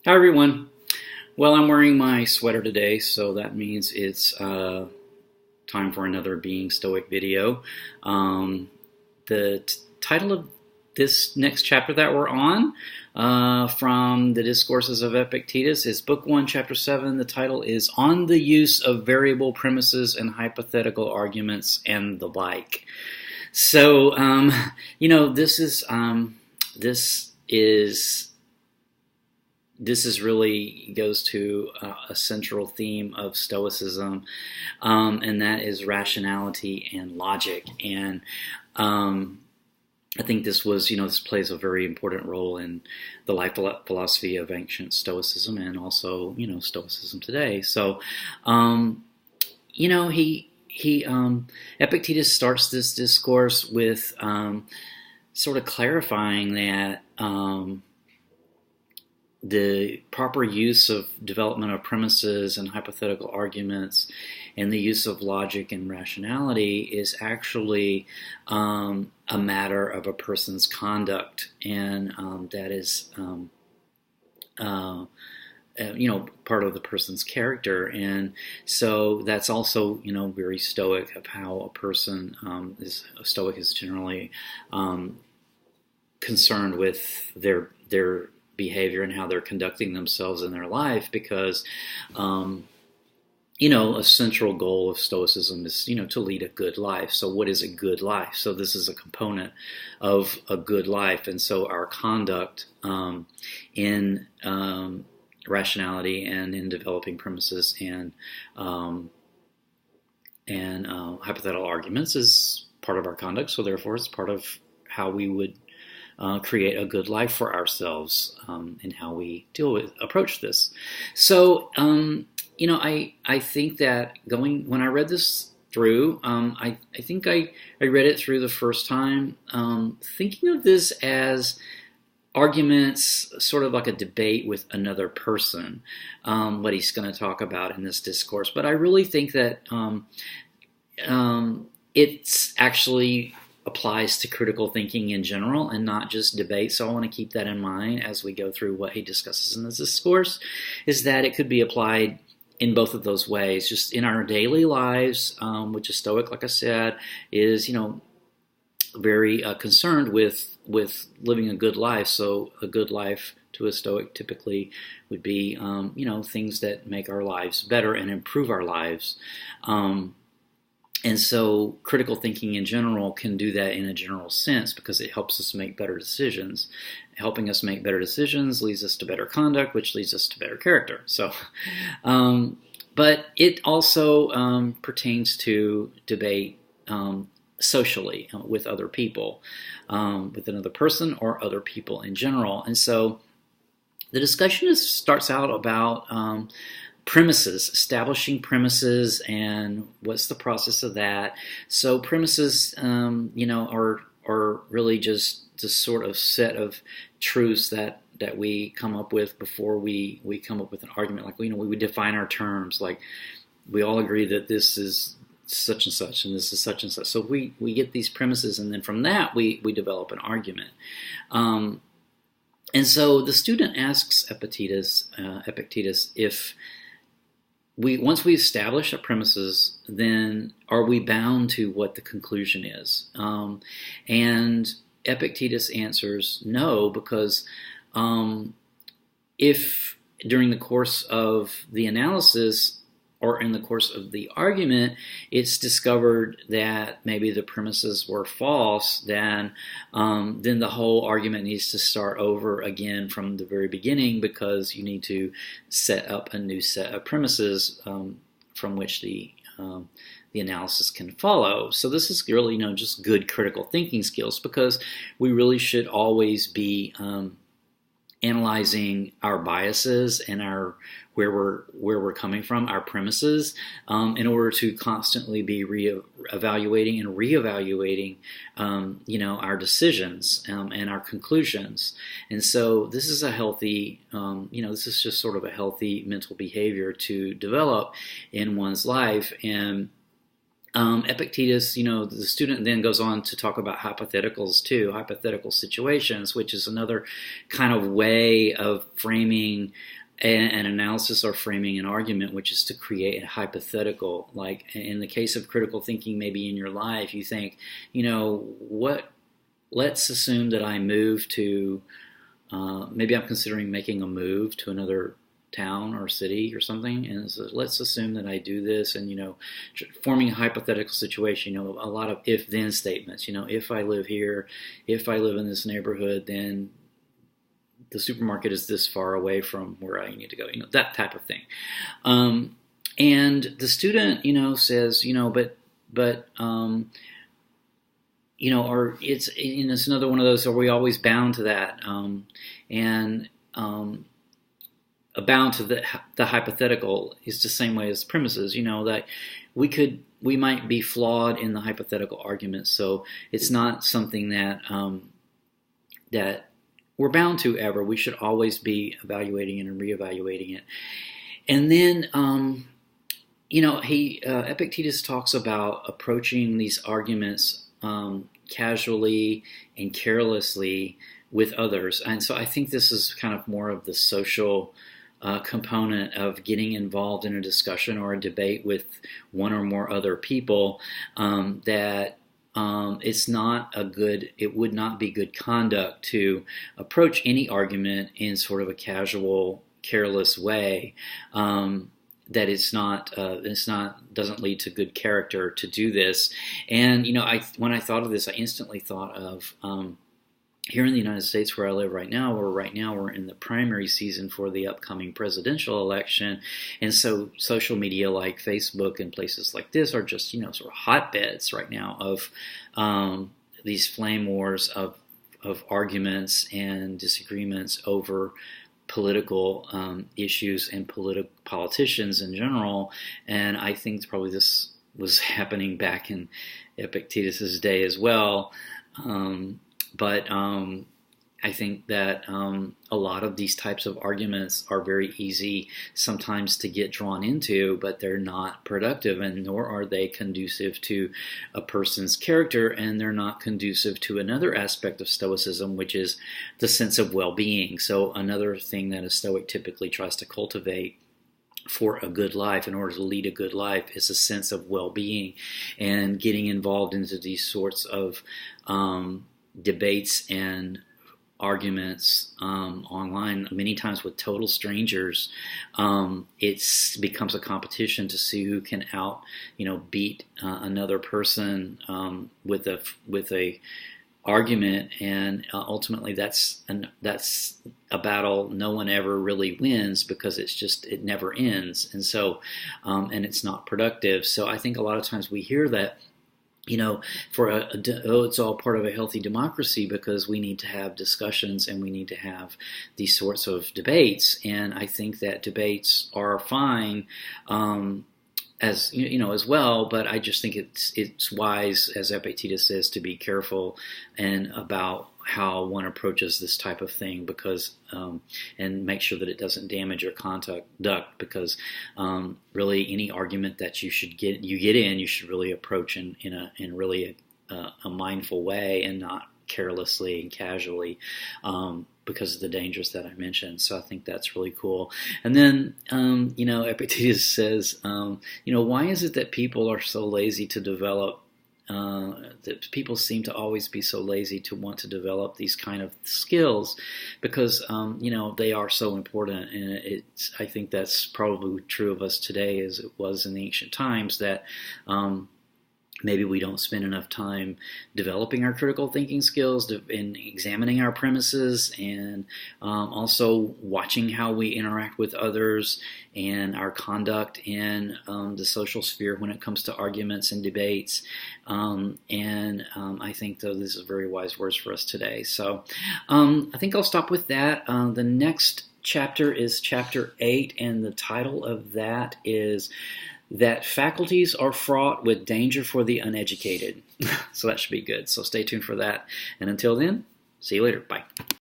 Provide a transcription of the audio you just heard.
Hi everyone. Well, I'm wearing my sweater today, so that means it's time for another Being Stoic video. The title of this next chapter that we're on from the Discourses of Epictetus is Book 1, Chapter 7. The title is On the Use of Variable Premises and Hypothetical Arguments and the Like. So, this is this is really goes to a central theme of Stoicism, and that is rationality and logic. And I think this plays a very important role in the life philosophy of ancient Stoicism and also, Stoicism today. So, he Epictetus starts this discourse with sort of clarifying that the proper use of development of premises and hypothetical arguments and the use of logic and rationality is actually a matter of a person's conduct, and that is part of the person's character. And so that's also, very Stoic of how a person Stoic is generally concerned with their behavior and how they're conducting themselves in their life, because a central goal of Stoicism is to lead a good life. So what is a good life? So this is a component of a good life. And so our conduct in rationality and in developing premises and hypothetical arguments is part of our conduct. So therefore it's part of how we would create a good life for ourselves, and how we approach this. So, I think that when I read this through, I think I read it through the first time, thinking of this as arguments, sort of like a debate with another person, what he's going to talk about in this discourse. But I really think that it's actually applies to critical thinking in general and not just debate. So I want to keep that in mind as we go through what he discusses in this discourse, is that it could be applied in both of those ways, just in our daily lives, which a Stoic, like I said, is, very concerned with living a good life. So a good life to a Stoic typically would be, things that make our lives better and improve our lives. And so critical thinking in general can do that in a general sense because it helps us make better decisions. Helping us make better decisions leads us to better conduct, which leads us to better character. So, but it also pertains to debate socially with other people, with another person or other people in general. And so the discussion starts out about premises, establishing premises, and what's the process of that. So premises, are really just the sort of set of truths that we come up with before we come up with an argument. Like, we would define our terms. Like, we all agree that this is such and such, and this is such and such. So we get these premises, and then from that we develop an argument. And so the student asks Epictetus if once we establish our premises, then are we bound to what the conclusion is? And Epictetus answers no, because if during the course of the analysis or in the course of the argument, it's discovered that maybe the premises were false, then the whole argument needs to start over again from the very beginning, because you need to set up a new set of premises from which the analysis can follow. So this is really, just good critical thinking skills, because we really should always be analyzing our biases and where we're coming from, our premises, in order to constantly be evaluating and reevaluating, our decisions and our conclusions. And so this is a healthy, this is just sort of a healthy mental behavior to develop in one's life. And Epictetus, the student then goes on to talk about hypotheticals too, hypothetical situations, which is another kind of way of framing an analysis or framing an argument, which is to create a hypothetical. Like in the case of critical thinking, maybe in your life, you think, let's assume that I move to, maybe I'm considering making a move to another town or city or something, and so let's assume that I do this, and forming a hypothetical situation, a lot of if-then statements. If I live here, if I live in this neighborhood, then the supermarket is this far away from where I need to go. That type of thing. And the student, says, or it's another one of those. Are we always bound to that? Bound to the hypothetical is the same way as premises, that we might be flawed in the hypothetical argument, so it's not something that that we're bound to ever. We should always be evaluating it and reevaluating it. And then Epictetus talks about approaching these arguments casually and carelessly with others, and so I think this is kind of more of the social component of getting involved in a discussion or a debate with one or more other people, that it would not be good conduct to approach any argument in sort of a casual, careless way. That doesn't lead to good character to do this. And when I thought of this, I instantly thought of here in the United States, where I live right now, we're in the primary season for the upcoming presidential election, and so social media like Facebook and places like this are just sort of hotbeds right now of these flame wars of arguments and disagreements over political issues and politicians in general. And I think probably this was happening back in Epictetus's day as well. But I think that a lot of these types of arguments are very easy sometimes to get drawn into, but they're not productive, and nor are they conducive to a person's character, and they're not conducive to another aspect of Stoicism, which is the sense of well-being. So another thing that a Stoic typically tries to cultivate for a good life, in order to lead a good life, is a sense of well-being, and getting involved into these sorts of debates and arguments online, many times with total strangers. It becomes a competition to see who can beat another person with a argument, and ultimately that's a battle no one ever really wins, because it never ends, and so and it's not productive. So I think a lot of times we hear that it's all part of a healthy democracy, because we need to have discussions and we need to have these sorts of debates. And I think that debates are fine, as well, but I just think it's wise, as Epictetus says, to be careful and about how one approaches this type of thing, because and make sure that it doesn't damage your conduct, because really any argument that you get in, you should really approach in really a mindful way, and not carelessly and casually, because of the dangers that I mentioned. So I think that's really cool. And then Epictetus says, why is it that people are so lazy to develop? That people seem to always be so lazy to want to develop these kind of skills, because they are so important, and I think that's probably true of us today as it was in the ancient times, that maybe we don't spend enough time developing our critical thinking skills and examining our premises, and also watching how we interact with others and our conduct in the social sphere when it comes to arguments and debates. I think, though, this is very wise words for us today. So I think I'll stop with that. The next chapter is chapter 8, and the title of that is that faculties are fraught with danger for the uneducated. So that should be good. So stay tuned for that. And until then, see you later. Bye.